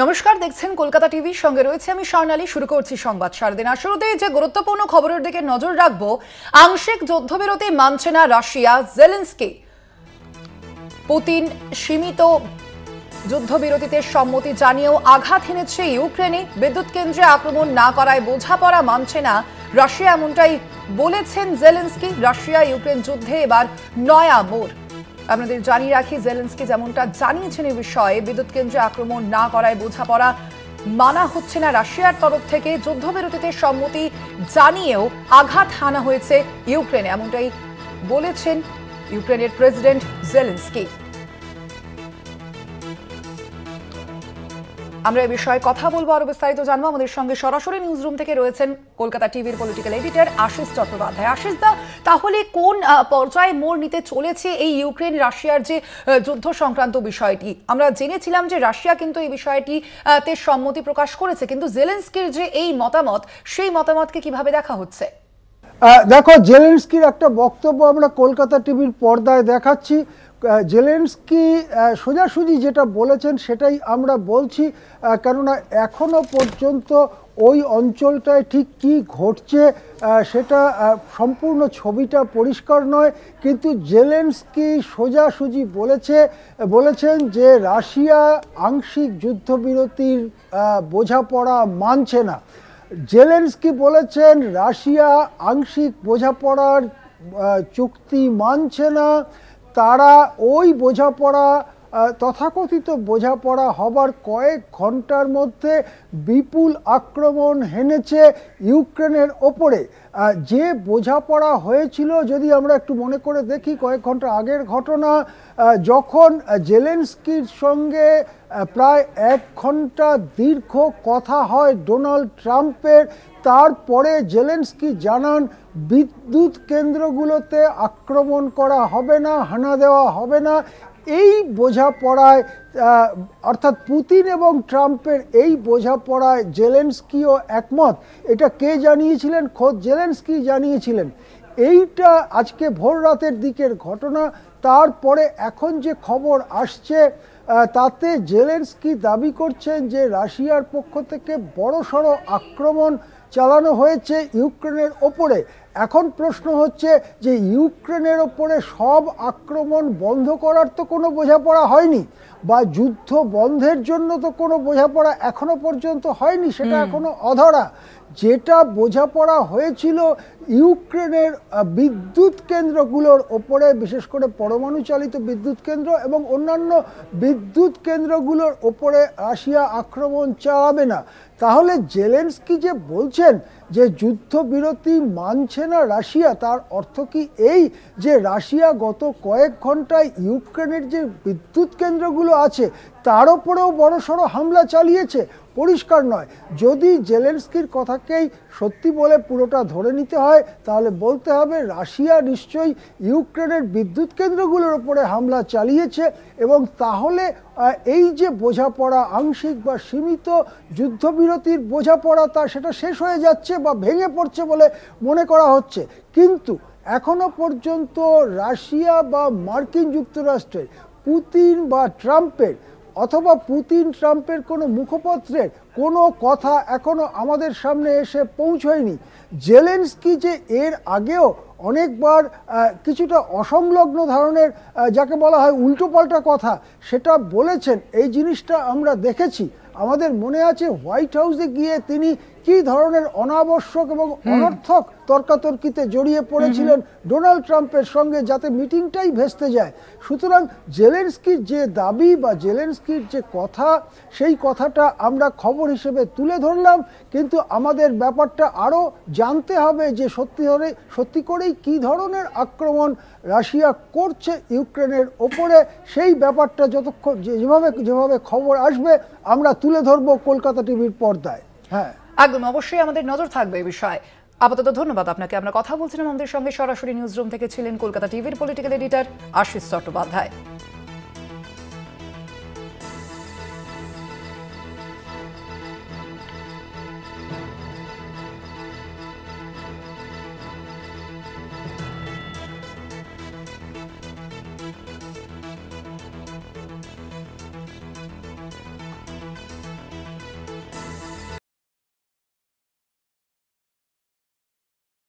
নমস্কার, দেখছেন কলকাতা টিভির সঙ্গে রয়েছে আমি স্বর্ণালী। শুরু করছি সংবাদ সারাদিন। শুরুতেই যে গুরুত্বপূর্ণ খবরের দিকে নজর রাখবো। আংশিক যুদ্ধবিরতি মানছে না রাশিয়া, জেলেনস্কি। পুতিন সীমিত যুদ্ধবিরতিতে সম্মতি জানিয়েও আঘাত হেনেছে ইউক্রেনে। বিদ্যুৎ কেন্দ্রে আক্রমণ না করায় বোঝাপড়া মানছে না রাশিয়া, এমনটাই বলেছেন জেলেনস্কি। রাশিয়া ইউক্রেন যুদ্ধে এবার নয়া মোড়। আপনাদের জানিয়ে রাখি, জেলেনস্কি যেমনটা জানিয়েছেন এই বিষয়ে, বিদ্যুৎ কেন্দ্রে আক্রমণ না করায় বোঝাপড়া মানা হচ্ছে না রাশিয়ার তরফ থেকে। যুদ্ধবিরতিতে সম্মতি জানিয়েও আঘাত হানা হয়েছে ইউক্রেনে, এমনটাই বলেছেন ইউক্রেনের প্রেসিডেন্ট জেলেনস্কি। আমরা এই বিষয়ে কথা বলবো, আরো বিস্তারিত জানবো। আমাদের সঙ্গে সরাসরি নিউজ রুম থেকে রয়েছেন কলকাতা টিভির পলিটিক্যাল এডিটর আশিস চট্টোপাধ্যায়। আশিস দা, তাহলে কোন পর্যায়ে মোড় নিতে চলেছে এই ইউক্রেন রাশিয়ার যে যুদ্ধ সংক্রান্ত বিষয়টি? আমরা জেনেছিলাম যে রাশিয়া কিন্তু এই বিষয়টিতে সম্মতি প্রকাশ করেছে, কিন্তু জেলেনস্কির যে এই মতামত, সেই মতামতকে কিভাবে দেখা হচ্ছে? দেখো, জেলেনস্কির একটা বক্তব্য আমরা কলকাতা টিভির পর্দায় দেখাচ্ছি। জেলেনস্কি সোজাসুজি যেটা বলেছেন সেটাই আমরা বলছি, কেননা এখনো পর্যন্ত ওই অঞ্চলটায় ঠিক কী ঘটছে সেটা সম্পূর্ণ ছবিটা পরিষ্কার নয়। কিন্তু জেলেনস্কি সোজাসুজি বলেছেন যে রাশিয়া আংশিক যুদ্ধবিরতির বোঝাপড়া মানছে না। জেলেনস্কি বলেছেন রাশিয়া আংশিক বোঝাপড়ার চুক্তি মানছে না। তারা ওই বোঝাপড়া, তথাকথিত বোঝাপড়া হবার কয়েক ঘন্টার মধ্যে বিপুল আক্রমণ হেনেছে ইউক্রেনের ওপরে। যে বোঝাপড়া হয়েছিল, যদি আমরা একটু মনে করে দেখি, কয়েক ঘন্টা আগের ঘটনা, যখন জেলেনস্কির সঙ্গে প্রায় 1 ঘন্টা দীর্ঘ কথা হয় ডোনাল্ড ট্রাম্পের। তারপরে জেলেনস্কি জানান বিদ্যুৎ কেন্দ্রগুলোতে আক্রমণ করা হবে না, হানা দেওয়া হবে না। এই বোঝাপড়ায়, অর্থাৎ পুতিন এবং ট্রাম্পের এই বোঝাপড়ায় জেলেনস্কিও একমত। এটা কে জানিয়েছিলেন? খোদ জেলেনস্কি জানিয়েছিলেন। এইটা আজকে ভোর রাতের দিকের ঘটনা। তারপরে এখন যে খবর আসছে তাতে জেলেনস্কি দাবি করছেন যে রাশিয়ার পক্ষ থেকে বড়সড় আক্রমণ চালানো হয়েছে ইউক্রেনের ওপরে। এখন প্রশ্ন হচ্ছে যে ইউক্রেনের ওপরে সব আক্রমণ বন্ধ করার তো কোনো বোঝাপড়া হয়নি, বা যুদ্ধ বন্ধের জন্য তো কোনো বোঝাপড়া এখনো পর্যন্ত হয়নি, সেটা এখনো অধরা। যেটা বোঝাপড়া হয়েছিল ইউক্রেনের বিদ্যুৎ কেন্দ্রগুলোর ওপরে, বিশেষ করে পরমাণু চালিত বিদ্যুৎ কেন্দ্র এবং অন্যান্য বিদ্যুৎ কেন্দ্রগুলোর ওপরে রাশিয়া আক্রমণ চালাবে না। তাহলে জেলেনস্কি যে বলছেন যে যুদ্ধবিরতি মানছে না রাশিয়া, তার অর্থ কি এই যে রাশিয়া গত কয়েক ঘন্টায় ইউক্রেনের যে বিদ্যুৎ কেন্দ্রগুলো আছে তার ওপরেও বড়সড় হামলা চালিয়েছে? পরিষ্কার নয়। যদি জেলেনস্কির কথাকেই সত্যি বলে পুরোটা ধরে নিতে হয়, তাহলে বলতে হবে রাশিয়া নিশ্চয়ই ইউক্রেনের বিদ্যুৎ কেন্দ্রগুলোর উপরে হামলা চালিয়েছে, এবং তাহলে এই যে বোঝাপড়া, আংশিক বা সীমিত যুদ্ধবিরতির বোঝাপড়া, সেটা শেষ হয়ে যাচ্ছে বা ভেঙে পড়ছে বলে মনে করা হচ্ছে। কিন্তু এখনো পর্যন্ত রাশিয়া বা মার্কিন যুক্তরাষ্ট্রের, পুতিন বা ট্রাম্পের, অথবা পুতিন ট্রাম্পের কোনো মুখপত্রের কোনো কথা এখনো আমাদের সামনে এসে পৌঁছয়নি। জেলেনস্কি যে এর আগেও অনেকবার কিছুটা অসংলগ্ন ধরনের, যাকে বলা হয় উল্টোপাল্টা কথা, সেটা বলেছেন। এই জিনিসটা আমরা দেখেছি। আমাদের মনে আছে হোয়াইট হাউসে গিয়ে তিনি কি ধরনের অনাবশ্যক এবং অনর্থক তর্কাতর্কিতে জড়িয়ে পড়েছিলেন ডোনাল্ড ট্রাম্পের সঙ্গে, যাতে মিটিংটাই ভেস্তে যায়। সুতরাং জেলেনস্কির যে দাবি বা জেলেনস্কির যে কথা, সেই কথাটা আমরা খবর হিসেবে তুলে ধরলাম, কিন্তু আমাদের ব্যাপারটা আরও জানতে হবে যে সত্যি করেই কী ধরনের আক্রমণ রাশিয়া করছে ইউক্রেনের ওপরে। সেই ব্যাপারটা যতক্ষণ যেভাবে খবর আসবে আমরা তুলে ধরবো কলকাতা টিভির পর্দায়। হ্যাঁ, একদম, অবশ্যই আমাদের নজর থাকবে এই বিষয়ে। আপাতত ধন্যবাদ আপনাকে। আমরা কথা বলছিলাম, আমাদের সঙ্গে সরাসরি নিউজ রুম থেকে ছিলেন কলকাতা টিভির পলিটিক্যাল এডিটর আশিস চট্টোপাধ্যায়।